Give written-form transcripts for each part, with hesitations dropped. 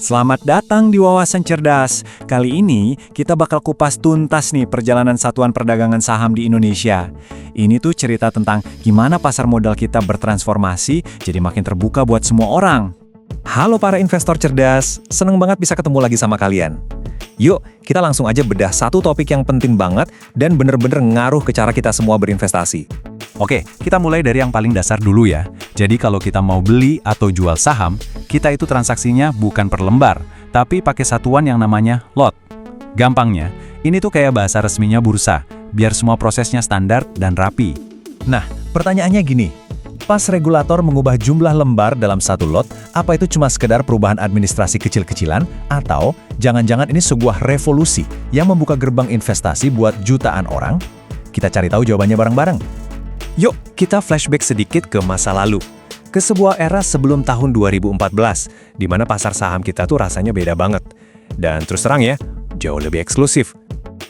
Selamat datang di Wawasan Cerdas. Kali ini kita bakal kupas tuntas nih perjalanan satuan perdagangan saham di Indonesia. Ini tuh cerita tentang gimana pasar modal kita bertransformasi jadi makin terbuka buat semua orang. Halo para investor cerdas, seneng banget bisa ketemu lagi sama kalian. Yuk, kita langsung aja bedah satu topik yang penting banget dan bener-bener ngaruh ke cara kita semua berinvestasi. Oke, kita mulai dari yang paling dasar dulu ya. Jadi kalau kita mau beli atau jual saham, kita itu transaksinya bukan per lembar, tapi pakai satuan yang namanya lot. Gampangnya, ini tuh kayak bahasa resminya bursa, biar semua prosesnya standar dan rapi. Nah, pertanyaannya gini, pas regulator mengubah jumlah lembar dalam satu lot, apa itu cuma sekedar perubahan administrasi kecil-kecilan? Atau jangan-jangan ini sebuah revolusi yang membuka gerbang investasi buat jutaan orang? Kita cari tahu jawabannya bareng-bareng. Yuk, kita flashback sedikit ke masa lalu. Ke sebuah era sebelum tahun 2014, di mana pasar saham kita tuh rasanya beda banget. Dan terus terang ya, jauh lebih eksklusif.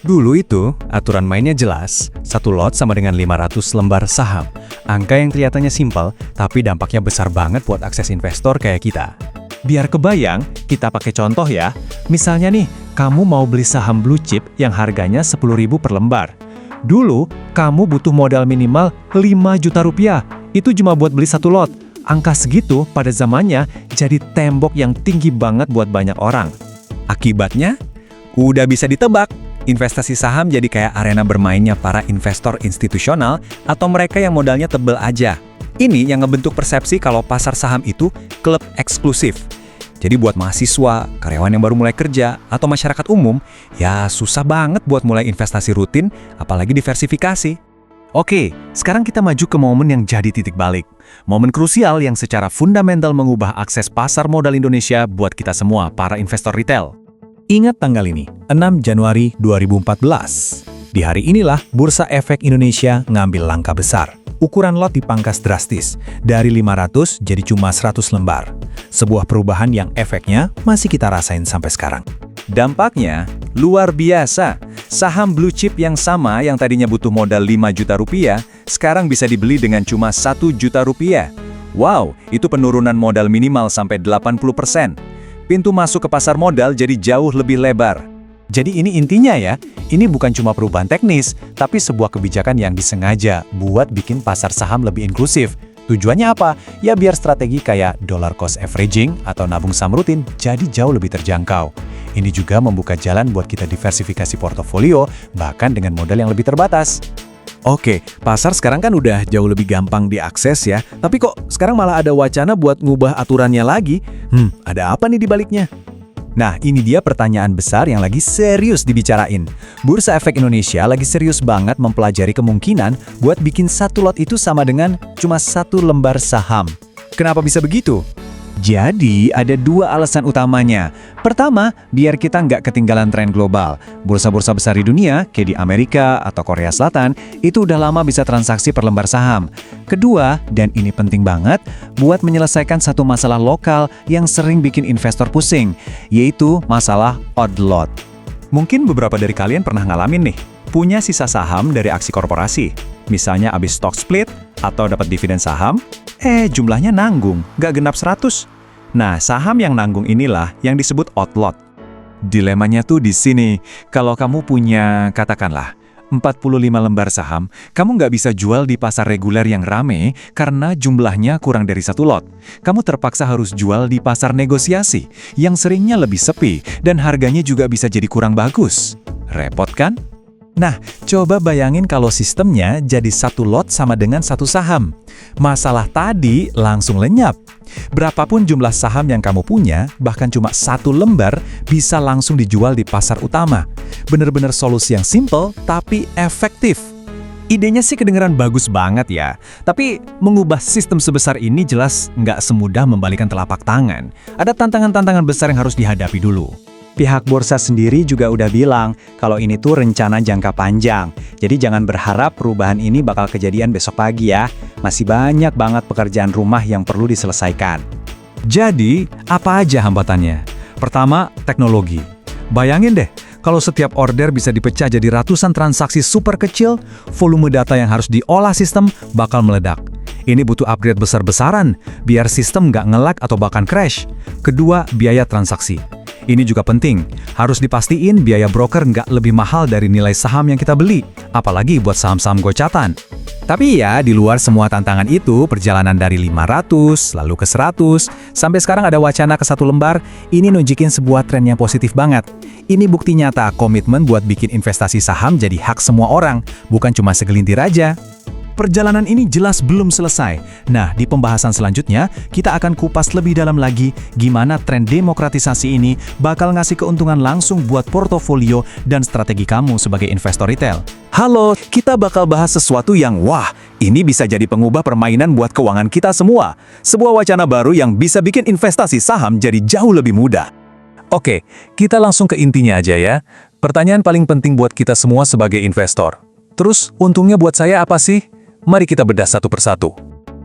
Dulu itu, aturan mainnya jelas, satu lot sama dengan 500 lembar saham. Angka yang kelihatannya simpel, tapi dampaknya besar banget buat akses investor kayak kita. Biar kebayang, kita pakai contoh ya. Misalnya nih, kamu mau beli saham blue chip yang harganya 10.000 per lembar. Dulu, kamu butuh modal minimal 5 juta rupiah. Itu cuma buat beli satu lot. Angka segitu pada zamannya jadi tembok yang tinggi banget buat banyak orang. Akibatnya, udah bisa ditebak. Investasi saham jadi kayak arena bermainnya para investor institusional atau mereka yang modalnya tebel aja. Ini yang ngebentuk persepsi kalau pasar saham itu klub eksklusif. Jadi buat mahasiswa, karyawan yang baru mulai kerja, atau masyarakat umum, ya susah banget buat mulai investasi rutin, apalagi diversifikasi. Oke, sekarang kita maju ke momen yang jadi titik balik. Momen krusial yang secara fundamental mengubah akses pasar modal Indonesia buat kita semua, para investor retail. Ingat tanggal ini, 6 Januari 2014. Di hari inilah Bursa Efek Indonesia ngambil langkah besar. Ukuran lot dipangkas drastis, dari 500 jadi cuma 100 lembar. Sebuah perubahan yang efeknya masih kita rasain sampai sekarang. Dampaknya luar biasa. Saham blue chip yang sama yang tadinya butuh modal 5 juta rupiah, sekarang bisa dibeli dengan cuma 1 juta rupiah. Wow, itu penurunan modal minimal sampai 80%. Pintu masuk ke pasar modal jadi jauh lebih lebar. Jadi ini intinya ya, ini bukan cuma perubahan teknis, tapi sebuah kebijakan yang disengaja buat bikin pasar saham lebih inklusif. Tujuannya apa? Ya biar strategi kayak dollar cost averaging atau nabung saham rutin jadi jauh lebih terjangkau. Ini juga membuka jalan buat kita diversifikasi portofolio, bahkan dengan modal yang lebih terbatas. Oke, pasar sekarang kan udah jauh lebih gampang diakses ya, tapi kok sekarang malah ada wacana buat ngubah aturannya lagi? Ada apa nih di baliknya? Nah, ini dia pertanyaan besar yang lagi serius dibicarain. Bursa Efek Indonesia lagi serius banget mempelajari kemungkinan buat bikin satu lot itu sama dengan cuma satu lembar saham. Kenapa bisa begitu? Jadi, ada dua alasan utamanya. Pertama, biar kita nggak ketinggalan tren global. Bursa-bursa besar di dunia, kayak di Amerika atau Korea Selatan, itu udah lama bisa transaksi per lembar saham. Kedua, dan ini penting banget, buat menyelesaikan satu masalah lokal yang sering bikin investor pusing, yaitu masalah odd lot. Mungkin beberapa dari kalian pernah ngalamin nih, punya sisa saham dari aksi korporasi. Misalnya abis stock split atau dapat dividen saham, jumlahnya nanggung, nggak genap 100. Nah, saham yang nanggung inilah yang disebut odd lot. Dilemanya tuh di sini, kalau kamu punya, katakanlah, 45 lembar saham, kamu nggak bisa jual di pasar reguler yang rame karena jumlahnya kurang dari satu lot. Kamu terpaksa harus jual di pasar negosiasi, yang seringnya lebih sepi dan harganya juga bisa jadi kurang bagus. Repot kan? Nah, coba bayangin kalau sistemnya jadi satu lot sama dengan satu saham. Masalah tadi langsung lenyap. Berapapun jumlah saham yang kamu punya, bahkan cuma satu lembar, bisa langsung dijual di pasar utama. Bener-bener solusi yang simple, tapi efektif. Idenya sih kedengeran bagus banget ya, tapi mengubah sistem sebesar ini jelas nggak semudah membalikan telapak tangan. Ada tantangan-tantangan besar yang harus dihadapi dulu. Pihak bursa sendiri juga udah bilang kalau ini tuh rencana jangka panjang. Jadi jangan berharap perubahan ini bakal kejadian besok pagi ya. Masih banyak banget pekerjaan rumah yang perlu diselesaikan. Jadi, apa aja hambatannya? Pertama, teknologi. Bayangin deh, kalau setiap order bisa dipecah jadi ratusan transaksi super kecil, volume data yang harus diolah sistem bakal meledak. Ini butuh upgrade besar-besaran, biar sistem nggak nge-lag atau bahkan crash. Kedua, biaya transaksi. Ini juga penting, harus dipastiin biaya broker nggak lebih mahal dari nilai saham yang kita beli, apalagi buat saham-saham gocatan. Tapi ya, di luar semua tantangan itu, perjalanan dari 500, lalu ke 100, sampai sekarang ada wacana ke 1 lembar, ini nunjukin sebuah tren yang positif banget. Ini bukti nyata komitmen buat bikin investasi saham jadi hak semua orang, bukan cuma segelintir aja. Perjalanan ini jelas belum selesai. Nah, di pembahasan selanjutnya, kita akan kupas lebih dalam lagi gimana tren demokratisasi ini bakal ngasih keuntungan langsung buat portofolio dan strategi kamu sebagai investor retail. Halo, kita bakal bahas sesuatu yang wah, ini bisa jadi pengubah permainan buat keuangan kita semua. Sebuah wacana baru yang bisa bikin investasi saham jadi jauh lebih mudah. Oke, kita langsung ke intinya aja ya. Pertanyaan paling penting buat kita semua sebagai investor. Terus, untungnya buat saya apa sih? Mari kita bedah satu persatu.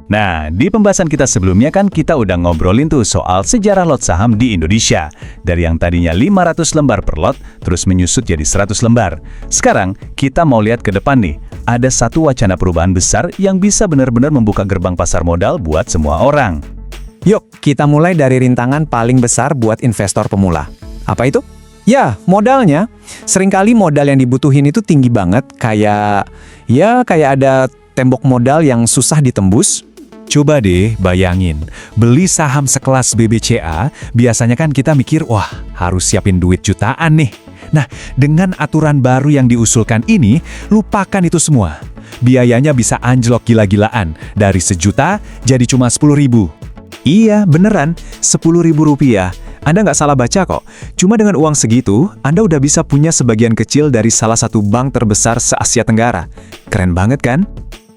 Nah, di pembahasan kita sebelumnya kan kita udah ngobrolin tuh soal sejarah lot saham di Indonesia. Dari yang tadinya 500 lembar per lot, terus menyusut jadi 100 lembar. Sekarang, kita mau lihat ke depan nih. Ada satu wacana perubahan besar yang bisa benar-benar membuka gerbang pasar modal buat semua orang. Yuk, kita mulai dari rintangan paling besar buat investor pemula. Apa itu? Ya, modalnya. Seringkali modal yang dibutuhin itu tinggi banget, kayak ada tembok modal yang susah ditembus. Coba deh bayangin, beli saham sekelas BBCA, biasanya kan kita mikir, wah harus siapin duit jutaan nih. Nah, dengan aturan baru yang diusulkan ini, lupakan itu semua. Biayanya bisa anjlok gila-gilaan, dari 1 juta jadi cuma 10.000. Iya, beneran, 10.000 rupiah. Anda nggak salah baca kok. Cuma dengan uang segitu, Anda udah bisa punya sebagian kecil dari salah satu bank terbesar se-Asia Tenggara. Keren banget kan?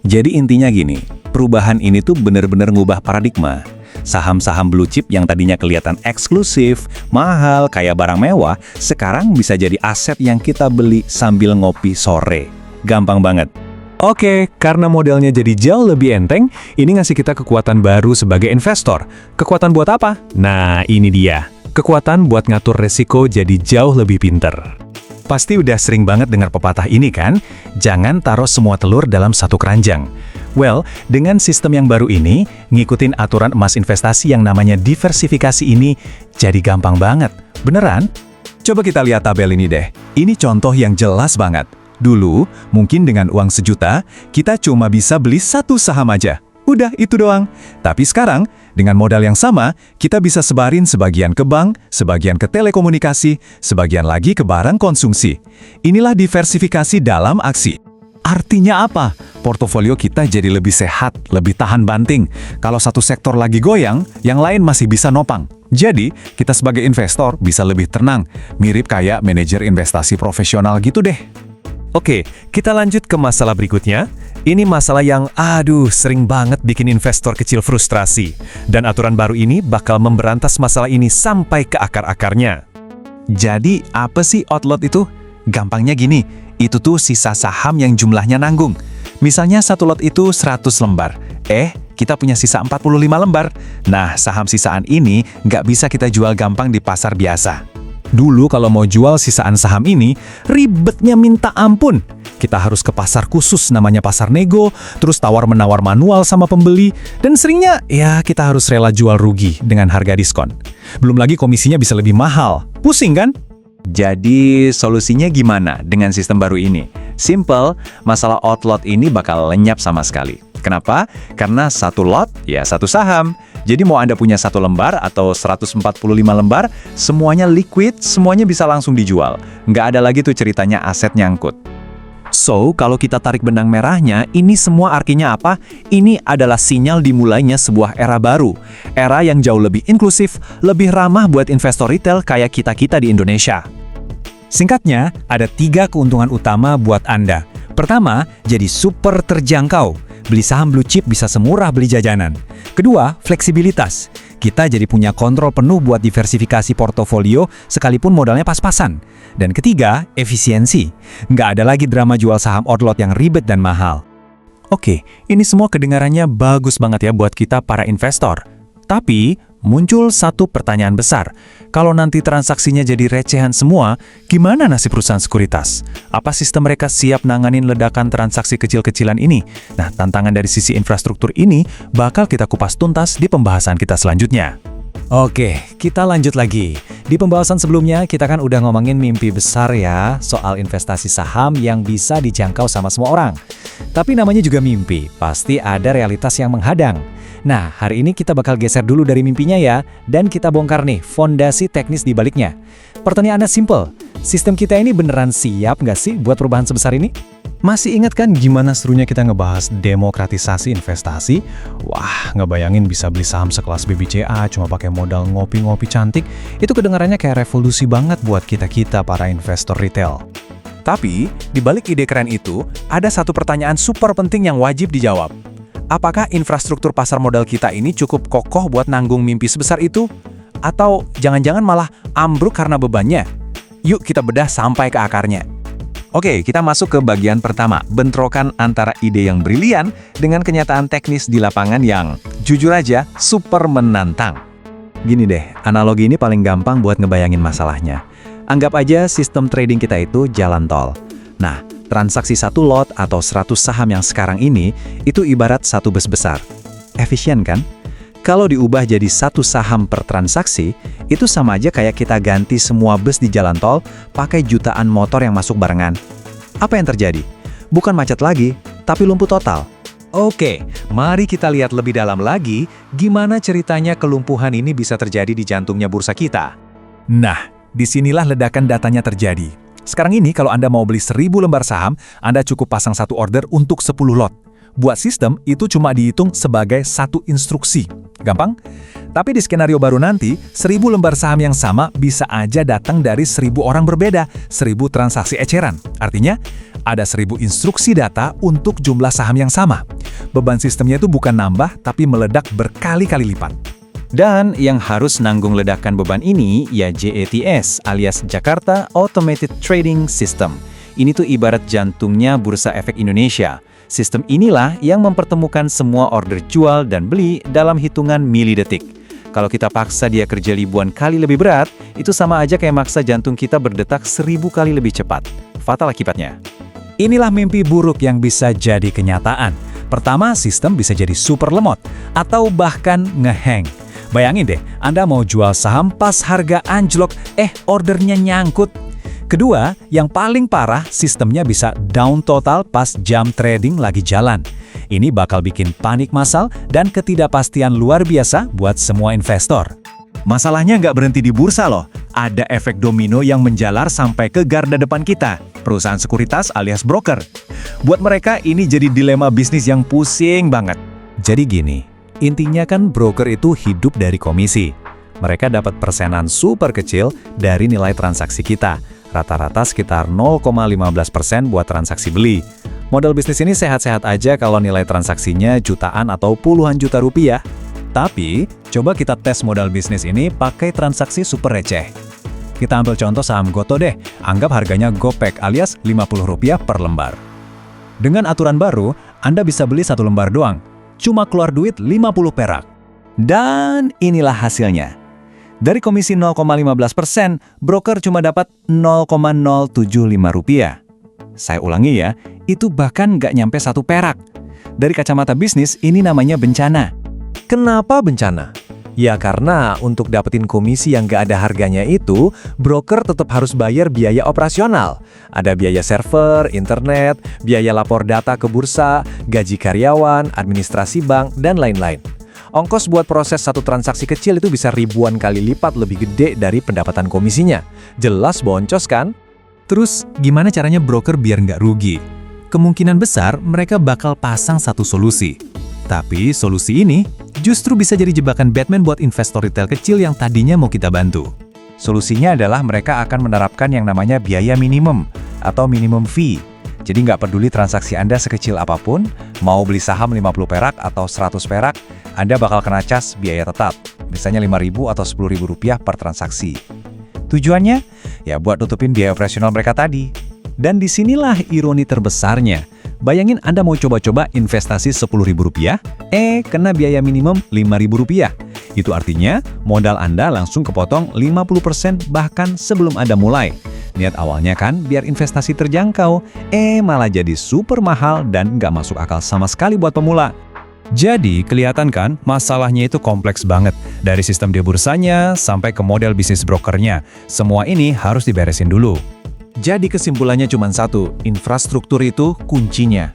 Jadi intinya gini, perubahan ini tuh bener-bener ngubah paradigma. Saham-saham blue chip yang tadinya kelihatan eksklusif, mahal, kayak barang mewah, sekarang bisa jadi aset yang kita beli sambil ngopi sore. Gampang banget. Oke, karena modelnya jadi jauh lebih enteng, ini ngasih kita kekuatan baru sebagai investor. Kekuatan buat apa? Nah, ini dia. Kekuatan buat ngatur resiko jadi jauh lebih pinter. Pasti udah sering banget dengar pepatah ini kan? Jangan taruh semua telur dalam satu keranjang. Well, dengan sistem yang baru ini, ngikutin aturan emas investasi yang namanya diversifikasi ini jadi gampang banget. Beneran? Coba kita lihat tabel ini deh. Ini contoh yang jelas banget. Dulu, mungkin dengan uang 1 juta, kita cuma bisa beli 1 saham aja. Udah, itu doang. Tapi sekarang, dengan modal yang sama, kita bisa sebarin sebagian ke bank, sebagian ke telekomunikasi, sebagian lagi ke barang konsumsi. Inilah diversifikasi dalam aksi. Artinya apa? Portofolio kita jadi lebih sehat, lebih tahan banting. Kalau satu sektor lagi goyang, yang lain masih bisa nopang. Jadi, kita sebagai investor bisa lebih tenang. Mirip kayak manajer investasi profesional gitu deh. Oke, kita lanjut ke masalah berikutnya. Ini masalah yang, sering banget bikin investor kecil frustrasi. Dan aturan baru ini bakal memberantas masalah ini sampai ke akar-akarnya. Jadi, apa sih outlot itu? Gampangnya gini, itu tuh sisa saham yang jumlahnya nanggung. Misalnya satu lot itu 100 lembar. Kita punya sisa 45 lembar. Nah, saham sisaan ini nggak bisa kita jual gampang di pasar biasa. Dulu kalau mau jual sisaan saham ini, ribetnya minta ampun. Kita harus ke pasar khusus namanya pasar nego, terus tawar-menawar manual sama pembeli, dan seringnya kita harus rela jual rugi dengan harga diskon. Belum lagi komisinya bisa lebih mahal. Pusing kan? Jadi solusinya gimana dengan sistem baru ini? Simple, masalah outlot ini bakal lenyap sama sekali. Kenapa? Karena satu lot, satu saham. Jadi mau Anda punya 1 lembar atau 145 lembar, semuanya liquid, semuanya bisa langsung dijual. Nggak ada lagi tuh ceritanya aset nyangkut. So, kalau kita tarik benang merahnya, ini semua artinya apa? Ini adalah sinyal dimulainya sebuah era baru. Era yang jauh lebih inklusif, lebih ramah buat investor retail kayak kita-kita di Indonesia. Singkatnya, ada 3 keuntungan utama buat Anda. Pertama, jadi super terjangkau. Beli saham blue chip bisa semurah beli jajanan. Kedua, fleksibilitas. Kita jadi punya kontrol penuh buat diversifikasi portofolio sekalipun modalnya pas-pasan. Dan ketiga, efisiensi. Nggak ada lagi drama jual saham outlot yang ribet dan mahal. Oke, ini semua kedengarannya bagus banget ya buat kita para investor. Tapi, muncul satu pertanyaan besar. Kalau nanti transaksinya jadi recehan semua, gimana nasib perusahaan sekuritas? Apa sistem mereka siap nanganin ledakan transaksi kecil-kecilan ini? Nah, tantangan dari sisi infrastruktur ini bakal kita kupas tuntas di pembahasan kita selanjutnya. Oke, kita lanjut lagi. Di pembahasan sebelumnya, kita kan udah ngomongin mimpi besar ya, soal investasi saham yang bisa dijangkau sama semua orang. Tapi namanya juga mimpi, pasti ada realitas yang menghadang. Nah, hari ini kita bakal geser dulu dari mimpinya ya, dan kita bongkar nih fondasi teknis di baliknya. Pertanyaannya simple, sistem kita ini beneran siap nggak sih buat perubahan sebesar ini? Masih ingat kan gimana serunya kita ngebahas demokratisasi investasi? Wah, ngebayangin bisa beli saham sekelas BBCA cuma pakai modal ngopi-ngopi cantik, itu kedengarannya kayak revolusi banget buat kita-kita para investor retail. Tapi, di balik ide keren itu, ada satu pertanyaan super penting yang wajib dijawab. Apakah infrastruktur pasar modal kita ini cukup kokoh buat nanggung mimpi sebesar itu? Atau jangan-jangan malah ambruk karena bebannya? Yuk kita bedah sampai ke akarnya. Oke, kita masuk ke bagian pertama, bentrokan antara ide yang brilian dengan kenyataan teknis di lapangan yang, jujur aja, super menantang. Gini deh, analogi ini paling gampang buat ngebayangin masalahnya. Anggap aja sistem trading kita itu jalan tol. Nah, transaksi satu lot atau 100 saham yang sekarang ini, itu ibarat satu bus besar. Efisien kan? Kalau diubah jadi satu saham per transaksi, itu sama aja kayak kita ganti semua bus di jalan tol pakai jutaan motor yang masuk barengan. Apa yang terjadi? Bukan macet lagi, tapi lumpuh total. Oke, mari kita lihat lebih dalam lagi gimana ceritanya kelumpuhan ini bisa terjadi di jantungnya bursa kita. Nah, disinilah ledakan datanya terjadi. Sekarang ini kalau Anda mau beli 1000 lembar saham, Anda cukup pasang satu order untuk 10 lot. Buat sistem, itu cuma dihitung sebagai satu instruksi. Gampang? Tapi di skenario baru nanti, 1000 lembar saham yang sama bisa aja datang dari 1000 orang berbeda, 1000 transaksi eceran. Artinya, ada 1000 instruksi data untuk jumlah saham yang sama. Beban sistemnya itu bukan nambah, tapi meledak berkali-kali lipat. Dan yang harus nanggung ledakan beban ini ya JATS alias Jakarta Automated Trading System. Ini tuh ibarat jantungnya Bursa Efek Indonesia. Sistem inilah yang mempertemukan semua order jual dan beli dalam hitungan milidetik. Kalau kita paksa dia kerja ribuan kali lebih berat, itu sama aja kayak maksa jantung kita berdetak 1000 kali lebih cepat. Fatal akibatnya. Inilah mimpi buruk yang bisa jadi kenyataan. Pertama, sistem bisa jadi super lemot, atau bahkan ngehang. Bayangin deh, Anda mau jual saham pas harga anjlok, ordernya nyangkut. Kedua, yang paling parah, sistemnya bisa down total pas jam trading lagi jalan. Ini bakal bikin panik massal dan ketidakpastian luar biasa buat semua investor. Masalahnya nggak berhenti di bursa loh. Ada efek domino yang menjalar sampai ke garda depan kita, perusahaan sekuritas alias broker. Buat mereka ini jadi dilema bisnis yang pusing banget. Jadi gini, intinya kan broker itu hidup dari komisi. Mereka dapat persenan super kecil dari nilai transaksi kita. Rata-rata sekitar 0,15% buat transaksi beli. Model bisnis ini sehat-sehat aja kalau nilai transaksinya jutaan atau puluhan juta rupiah. Tapi, coba kita tes modal bisnis ini pakai transaksi super receh. Kita ambil contoh saham Goto deh, anggap harganya gopek alias Rp50 per lembar. Dengan aturan baru, Anda bisa beli satu lembar doang, cuma keluar duit 50 perak. Dan inilah hasilnya. Dari komisi 0,15%, broker cuma dapat Rp0,075. Saya ulangi ya, itu bahkan nggak nyampe 1 perak. Dari kacamata bisnis, ini namanya bencana. Kenapa bencana? Ya karena untuk dapetin komisi yang nggak ada harganya itu, broker tetap harus bayar biaya operasional. Ada biaya server, internet, biaya lapor data ke bursa, gaji karyawan, administrasi bank, dan lain-lain. Ongkos buat proses satu transaksi kecil itu bisa ribuan kali lipat lebih gede dari pendapatan komisinya. Jelas boncos kan? Terus, gimana caranya broker biar nggak rugi? Kemungkinan besar mereka bakal pasang satu solusi. Tapi solusi ini justru bisa jadi jebakan Batman buat investor retail kecil yang tadinya mau kita bantu. Solusinya adalah mereka akan menerapkan yang namanya biaya minimum atau minimum fee. Jadi nggak peduli transaksi Anda sekecil apapun, mau beli saham 50 perak atau 100 perak, Anda bakal kena cas biaya tetap, misalnya Rp5.000 atau Rp10.000 per transaksi. Tujuannya? Ya buat nutupin biaya operasional mereka tadi. Dan disinilah ironi terbesarnya. Bayangin Anda mau coba-coba investasi Rp10.000, kena biaya minimum Rp5.000. Itu artinya modal Anda langsung kepotong 50% bahkan sebelum Anda mulai. Niat awalnya kan biar investasi terjangkau, malah jadi super mahal dan nggak masuk akal sama sekali buat pemula. Jadi, kelihatan kan masalahnya itu kompleks banget. Dari sistem di bursanya sampai ke model bisnis brokernya. Semua ini harus diberesin dulu. Jadi kesimpulannya cuma satu, infrastruktur itu kuncinya.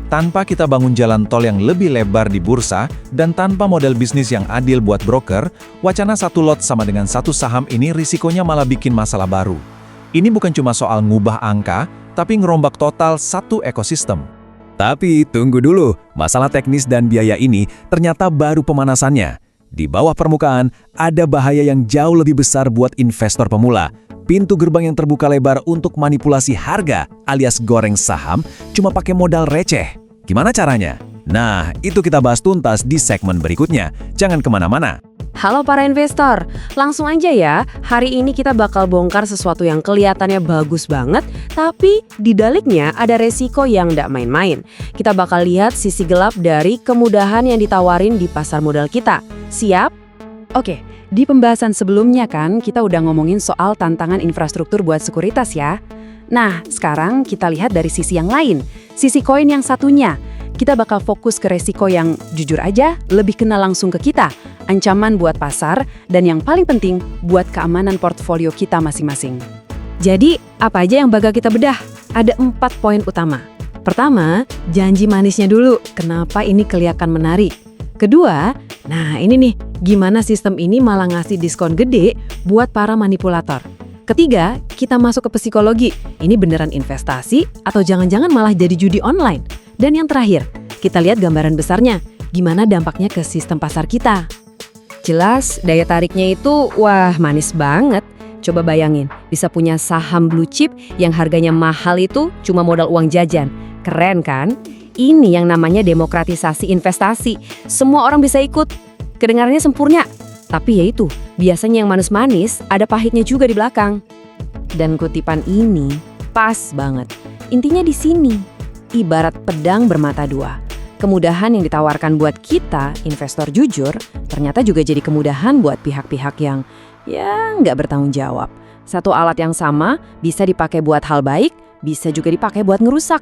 Tanpa kita bangun jalan tol yang lebih lebar di bursa, dan tanpa model bisnis yang adil buat broker, wacana satu lot sama dengan satu saham ini risikonya malah bikin masalah baru. Ini bukan cuma soal ngubah angka, tapi ngerombak total satu ekosistem. Tapi tunggu dulu, masalah teknis dan biaya ini ternyata baru pemanasannya. Di bawah permukaan, ada bahaya yang jauh lebih besar buat investor pemula. Pintu gerbang yang terbuka lebar untuk manipulasi harga alias goreng saham cuma pakai modal receh. Gimana caranya? Nah, itu kita bahas tuntas di segmen berikutnya. Jangan kemana-mana. Halo para investor, langsung aja ya, hari ini kita bakal bongkar sesuatu yang kelihatannya bagus banget, tapi di daliknya ada resiko yang nggak main-main. Kita bakal lihat sisi gelap dari kemudahan yang ditawarin di pasar modal kita. Siap? Oke, di pembahasan sebelumnya kan kita udah ngomongin soal tantangan infrastruktur buat sekuritas ya. Nah, sekarang kita lihat dari sisi yang lain, sisi koin yang satunya. Kita bakal fokus ke resiko yang jujur aja lebih kena langsung ke kita, ancaman buat pasar, dan yang paling penting buat keamanan portfolio kita masing-masing. Jadi, apa aja yang bakal kita bedah? Ada 4 poin utama. Pertama, janji manisnya dulu, kenapa ini kelihatan menarik. Kedua, nah ini nih, gimana sistem ini malah ngasih diskon gede buat para manipulator. Ketiga, kita masuk ke psikologi, ini beneran investasi atau jangan-jangan malah jadi judi online. Dan yang terakhir, kita lihat gambaran besarnya, gimana dampaknya ke sistem pasar kita. Jelas, daya tariknya itu, wah manis banget. Coba bayangin, bisa punya saham blue chip yang harganya mahal itu cuma modal uang jajan. Keren kan? Ini yang namanya demokratisasi investasi. Semua orang bisa ikut. Kedengarannya sempurna. Tapi ya itu, biasanya yang manis-manis ada pahitnya juga di belakang. Dan kutipan ini pas banget. Intinya di sini. Ibarat pedang bermata dua. Kemudahan yang ditawarkan buat kita, investor jujur, ternyata juga jadi kemudahan buat pihak-pihak yang ya nggak bertanggung jawab. Satu alat yang sama bisa dipakai buat hal baik, bisa juga dipakai buat ngerusak.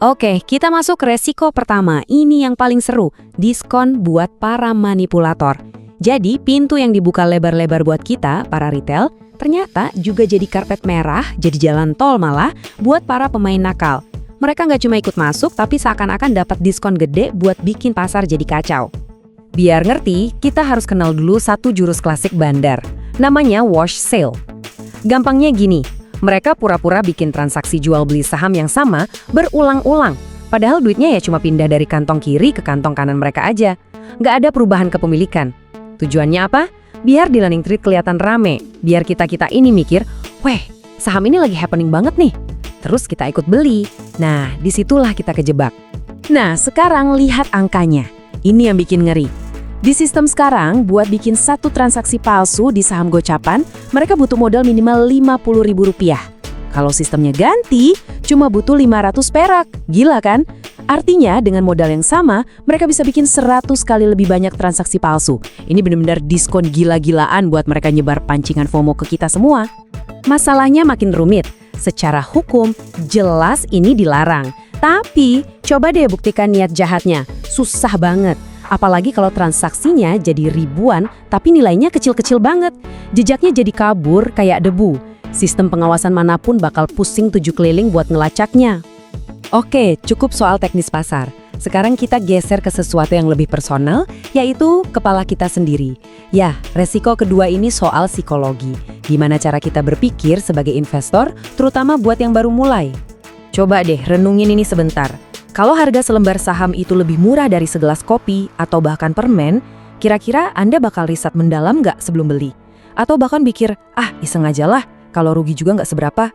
Oke, kita masuk ke resiko pertama. Ini yang paling seru, diskon buat para manipulator. Jadi pintu yang dibuka lebar-lebar buat kita, para retail, ternyata juga jadi karpet merah, jadi jalan tol malah buat para pemain nakal. Mereka nggak cuma ikut masuk, tapi seakan-akan dapat diskon gede buat bikin pasar jadi kacau. Biar ngerti, kita harus kenal dulu satu jurus klasik bandar. Namanya wash sale. Gampangnya gini, mereka pura-pura bikin transaksi jual beli saham yang sama berulang-ulang. Padahal duitnya ya cuma pindah dari kantong kiri ke kantong kanan mereka aja. Nggak ada perubahan kepemilikan. Tujuannya apa? Biar di landing trade kelihatan rame. Biar kita-kita ini mikir, weh, saham ini lagi happening banget nih. Terus kita ikut beli. Nah, disitulah kita kejebak. Nah, sekarang lihat angkanya. Ini yang bikin ngeri. Di sistem sekarang, buat bikin satu transaksi palsu di saham gocapan, mereka butuh modal minimal Rp50.000. Kalau sistemnya ganti, cuma butuh 500 perak. Gila kan? Artinya, dengan modal yang sama, mereka bisa bikin 100 kali lebih banyak transaksi palsu. Ini benar-benar diskon gila-gilaan buat mereka nyebar pancingan FOMO ke kita semua. Masalahnya makin rumit. Secara hukum, jelas ini dilarang. Tapi, coba deh buktikan niat jahatnya. Susah banget. Apalagi kalau transaksinya jadi ribuan, tapi nilainya kecil-kecil banget. Jejaknya jadi kabur kayak debu. Sistem pengawasan manapun bakal pusing 7 keliling buat ngelacaknya. Oke, cukup soal teknis pasar. Sekarang kita geser ke sesuatu yang lebih personal, yaitu kepala kita sendiri. Ya, resiko kedua ini soal psikologi. Gimana cara kita berpikir sebagai investor, terutama buat yang baru mulai. Coba deh renungin ini sebentar. Kalau harga selembar saham itu lebih murah dari segelas kopi atau bahkan permen, kira-kira Anda bakal riset mendalam nggak sebelum beli? Atau bahkan pikir, iseng aja lah, kalau rugi juga nggak seberapa.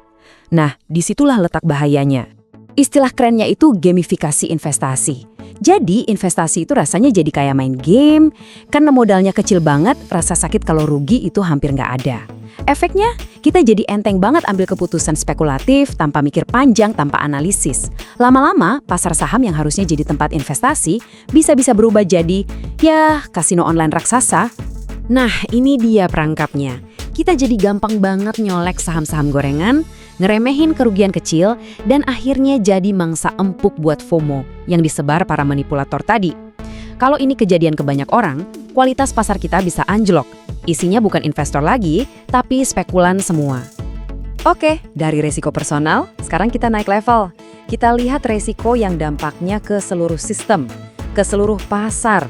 Nah, disitulah letak bahayanya. Istilah kerennya itu gamifikasi investasi. Jadi investasi itu rasanya jadi kayak main game, karena modalnya kecil banget, rasa sakit kalau rugi itu hampir nggak ada. Efeknya, kita jadi enteng banget ambil keputusan spekulatif tanpa mikir panjang, tanpa analisis. Lama-lama, pasar saham yang harusnya jadi tempat investasi bisa-bisa berubah jadi, kasino online raksasa. Nah, ini dia perangkapnya. Kita jadi gampang banget nyolek saham-saham gorengan, ngeremehin kerugian kecil, dan akhirnya jadi mangsa empuk buat FOMO yang disebar para manipulator tadi. Kalau ini kejadian ke banyak orang, kualitas pasar kita bisa anjlok. Isinya bukan investor lagi, tapi spekulan semua. Oke, dari resiko personal, sekarang kita naik level. Kita lihat resiko yang dampaknya ke seluruh sistem, ke seluruh pasar.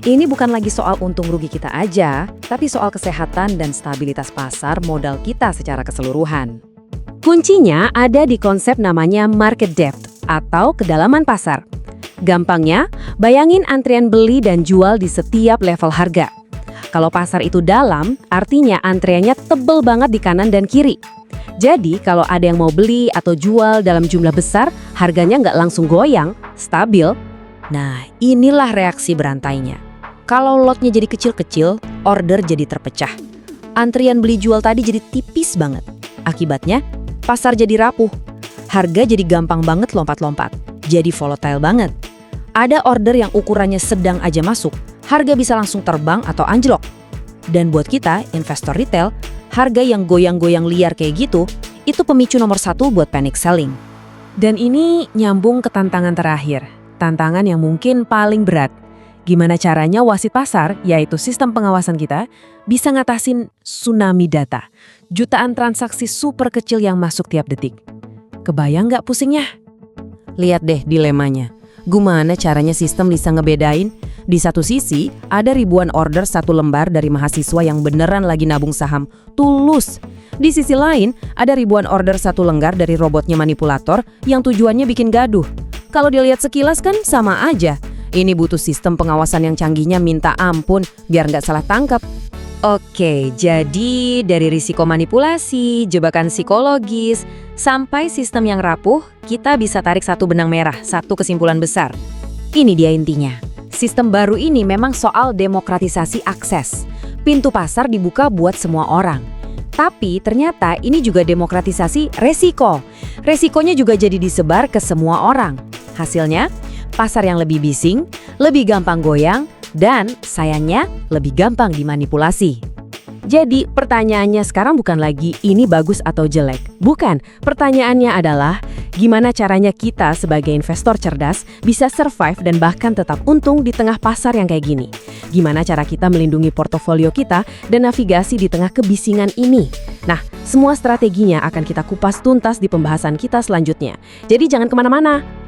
Ini bukan lagi soal untung rugi kita aja, tapi soal kesehatan dan stabilitas pasar modal kita secara keseluruhan. Kuncinya ada di konsep namanya market depth atau kedalaman pasar. Gampangnya, bayangin antrian beli dan jual di setiap level harga. Kalau pasar itu dalam, artinya antreannya tebel banget di kanan dan kiri. Jadi, kalau ada yang mau beli atau jual dalam jumlah besar, harganya nggak langsung goyang, stabil. Nah, inilah reaksi berantainya. Kalau lotnya jadi kecil-kecil, order jadi terpecah. Antrian beli jual tadi jadi tipis banget. Akibatnya, pasar jadi rapuh. Harga jadi gampang banget lompat-lompat. Jadi volatile banget. Ada order yang ukurannya sedang aja masuk, harga bisa langsung terbang atau anjlok. Dan buat kita, investor retail, harga yang goyang-goyang liar kayak gitu, itu pemicu nomor 1 buat panic selling. Dan ini nyambung ke tantangan terakhir. Tantangan yang mungkin paling berat. Gimana caranya wasit pasar, yaitu sistem pengawasan kita, bisa ngatasin tsunami data. Jutaan transaksi super kecil yang masuk tiap detik. Kebayang nggak pusingnya? Lihat deh dilemanya. Gimana caranya sistem bisa ngebedain? Di satu sisi, ada ribuan order satu lembar dari mahasiswa yang beneran lagi nabung saham, tulus. Di sisi lain, ada ribuan order satu lenggar dari robotnya manipulator yang tujuannya bikin gaduh. Kalau dilihat sekilas kan sama aja. Ini butuh sistem pengawasan yang canggihnya minta ampun biar nggak salah tangkap. Oke, jadi dari risiko manipulasi, jebakan psikologis, sampai sistem yang rapuh, kita bisa tarik satu benang merah, satu kesimpulan besar. Ini dia intinya. Sistem baru ini memang soal demokratisasi akses. Pintu pasar dibuka buat semua orang. Tapi ternyata ini juga demokratisasi resiko. Resikonya juga jadi disebar ke semua orang. Hasilnya, pasar yang lebih bising, lebih gampang goyang, dan sayangnya lebih gampang dimanipulasi. Jadi pertanyaannya sekarang bukan lagi ini bagus atau jelek. Bukan, pertanyaannya adalah gimana caranya kita sebagai investor cerdas bisa survive dan bahkan tetap untung di tengah pasar yang kayak gini. Gimana cara kita melindungi portofolio kita dan navigasi di tengah kebisingan ini. Nah, semua strateginya akan kita kupas tuntas di pembahasan kita selanjutnya. Jadi jangan kemana-mana.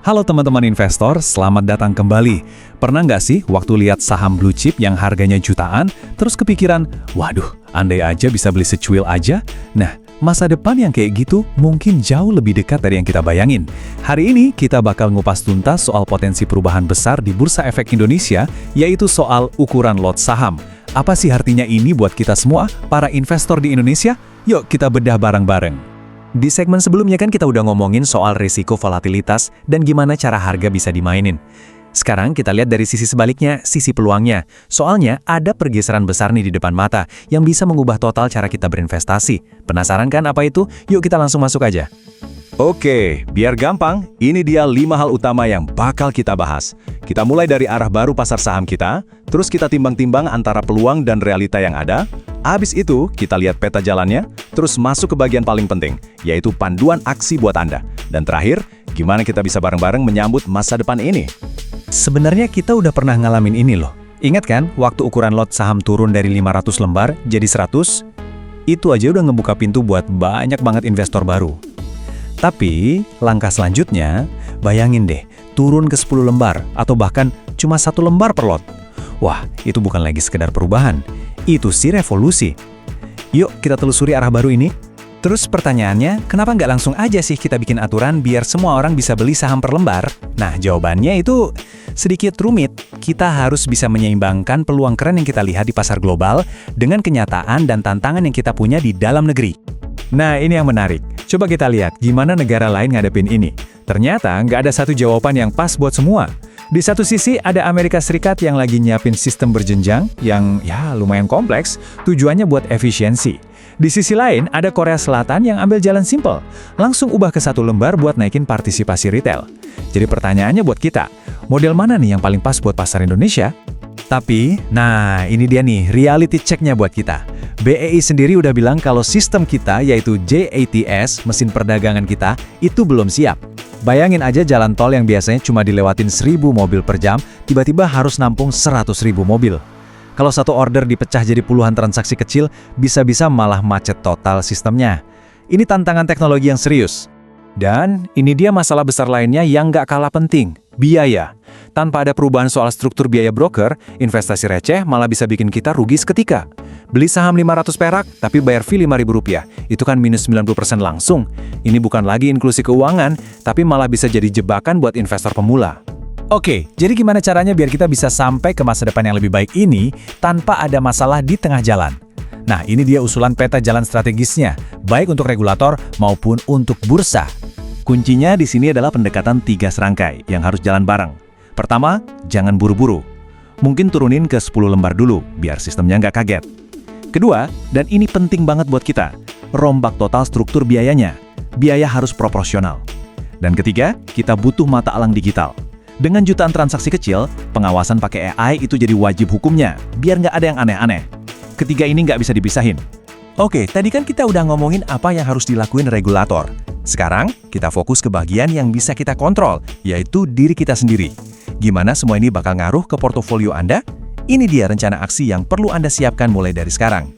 Halo teman-teman investor, selamat datang kembali. Pernah nggak sih waktu lihat saham blue chip yang harganya jutaan, terus kepikiran, waduh, andai aja bisa beli secuil aja? Nah, masa depan yang kayak gitu mungkin jauh lebih dekat dari yang kita bayangin. Hari ini kita bakal ngupas tuntas soal potensi perubahan besar di Bursa Efek Indonesia, yaitu soal ukuran lot saham. Apa sih artinya ini buat kita semua, para investor di Indonesia? Yuk kita bedah bareng-bareng. Di segmen sebelumnya kan kita udah ngomongin soal risiko volatilitas dan gimana cara harga bisa dimainin. Sekarang kita lihat dari sisi sebaliknya, sisi peluangnya. Soalnya ada pergeseran besar nih di depan mata yang bisa mengubah total cara kita berinvestasi. Penasaran kan apa itu? Yuk kita langsung masuk aja. Oke, biar gampang, ini dia 5 hal utama yang bakal kita bahas. Kita mulai dari arah baru pasar saham kita, terus kita timbang-timbang antara peluang dan realita yang ada. Habis itu, kita lihat peta jalannya, terus masuk ke bagian paling penting, yaitu panduan aksi buat Anda. Dan terakhir, gimana kita bisa bareng-bareng menyambut masa depan ini. Sebenarnya kita udah pernah ngalamin ini loh. Ingat kan, waktu ukuran lot saham turun dari 500 lembar jadi 100? Itu aja udah ngebuka pintu buat banyak banget investor baru. Tapi, langkah selanjutnya, bayangin deh, turun ke 10 lembar atau bahkan cuma 1 lembar per lot. Wah, itu bukan lagi sekedar perubahan, itu sih revolusi. Yuk kita telusuri arah baru ini. Terus pertanyaannya, kenapa nggak langsung aja sih kita bikin aturan biar semua orang bisa beli saham per lembar? Nah, jawabannya itu sedikit rumit. Kita harus bisa menyeimbangkan peluang keren yang kita lihat di pasar global dengan kenyataan dan tantangan yang kita punya di dalam negeri. Nah, ini yang menarik. Coba kita lihat gimana negara lain ngadepin ini. Ternyata nggak ada satu jawaban yang pas buat semua. Di satu sisi ada Amerika Serikat yang lagi nyiapin sistem berjenjang yang ya lumayan kompleks, tujuannya buat efisiensi. Di sisi lain ada Korea Selatan yang ambil jalan simpel, langsung ubah ke 1 lembar buat naikin partisipasi retail. Jadi pertanyaannya buat kita, model mana nih yang paling pas buat pasar Indonesia? Tapi, nah ini dia nih reality check-nya buat kita. BEI sendiri udah bilang kalau sistem kita yaitu JATS, mesin perdagangan kita, itu belum siap. Bayangin aja jalan tol yang biasanya cuma dilewatin 1.000 mobil per jam, tiba-tiba harus nampung 100.000 mobil. Kalau satu order dipecah jadi puluhan transaksi kecil, bisa-bisa malah macet total sistemnya. Ini tantangan teknologi yang serius. Dan ini dia masalah besar lainnya yang nggak kalah penting, biaya. Tanpa ada perubahan soal struktur biaya broker, investasi receh malah bisa bikin kita rugi seketika. Beli saham 500 perak, tapi bayar fee Rp5.000, itu kan minus 90% langsung. Ini bukan lagi inklusi keuangan, tapi malah bisa jadi jebakan buat investor pemula. Oke, jadi gimana caranya biar kita bisa sampai ke masa depan yang lebih baik ini tanpa ada masalah di tengah jalan? Nah, ini dia usulan peta jalan strategisnya, baik untuk regulator maupun untuk bursa. Kuncinya di sini adalah pendekatan 3 serangkai yang harus jalan bareng. Pertama, jangan buru-buru. Mungkin turunin ke 10 lembar dulu, biar sistemnya nggak kaget. Kedua, dan ini penting banget buat kita, rombak total struktur biayanya. Biaya harus proporsional. Dan ketiga, kita butuh mata elang digital. Dengan jutaan transaksi kecil, pengawasan pakai AI itu jadi wajib hukumnya, biar nggak ada yang aneh-aneh. Ketiga ini nggak bisa dipisahin. Oke, tadi kan kita udah ngomongin apa yang harus dilakuin regulator. Sekarang, kita fokus ke bagian yang bisa kita kontrol, yaitu diri kita sendiri. Gimana semua ini bakal ngaruh ke portofolio Anda? Ini dia rencana aksi yang perlu Anda siapkan mulai dari sekarang.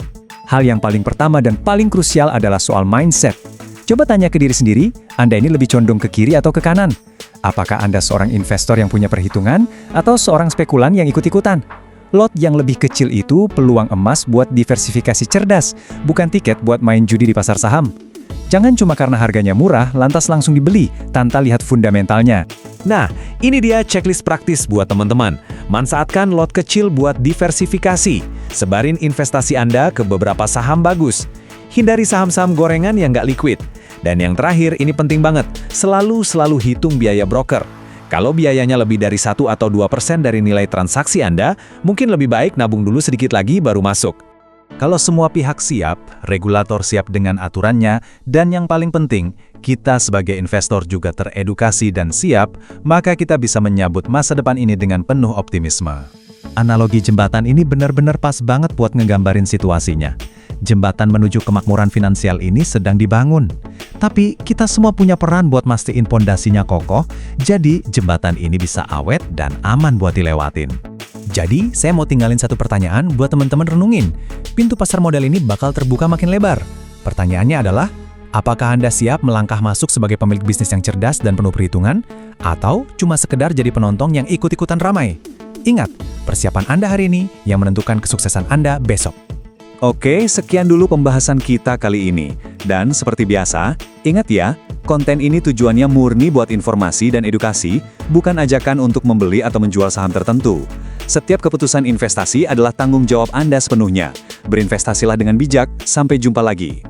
Hal yang paling pertama dan paling krusial adalah soal mindset. Coba tanya ke diri sendiri, Anda ini lebih condong ke kiri atau ke kanan? Apakah Anda seorang investor yang punya perhitungan atau seorang spekulan yang ikut-ikutan? Lot yang lebih kecil itu peluang emas buat diversifikasi cerdas, bukan tiket buat main judi di pasar saham. Jangan cuma karena harganya murah, lantas langsung dibeli, tanpa lihat fundamentalnya. Nah, ini dia checklist praktis buat teman-teman. Manfaatkan lot kecil buat diversifikasi. Sebarin investasi Anda ke beberapa saham bagus. Hindari saham-saham gorengan yang nggak liquid. Dan yang terakhir, ini penting banget, selalu hitung biaya broker. Kalau biayanya lebih dari 1 atau 2% dari nilai transaksi Anda, mungkin lebih baik nabung dulu sedikit lagi baru masuk. Kalau semua pihak siap, regulator siap dengan aturannya, dan yang paling penting, kita sebagai investor juga teredukasi dan siap, maka kita bisa menyambut masa depan ini dengan penuh optimisme. Analogi jembatan ini benar-benar pas banget buat ngegambarin situasinya. Jembatan menuju kemakmuran finansial ini sedang dibangun. Tapi kita semua punya peran buat mastiin pondasinya kokoh, jadi jembatan ini bisa awet dan aman buat dilewatin. Jadi, saya mau tinggalin satu pertanyaan buat teman-teman renungin. Pintu pasar modal ini bakal terbuka makin lebar. Pertanyaannya adalah, apakah Anda siap melangkah masuk sebagai pemilik bisnis yang cerdas dan penuh perhitungan? Atau cuma sekedar jadi penonton yang ikut-ikutan ramai? Ingat, persiapan Anda hari ini yang menentukan kesuksesan Anda besok. Oke, sekian dulu pembahasan kita kali ini. Dan seperti biasa, ingat ya, konten ini tujuannya murni buat informasi dan edukasi, bukan ajakan untuk membeli atau menjual saham tertentu. Setiap keputusan investasi adalah tanggung jawab Anda sepenuhnya. Berinvestasilah dengan bijak, sampai jumpa lagi.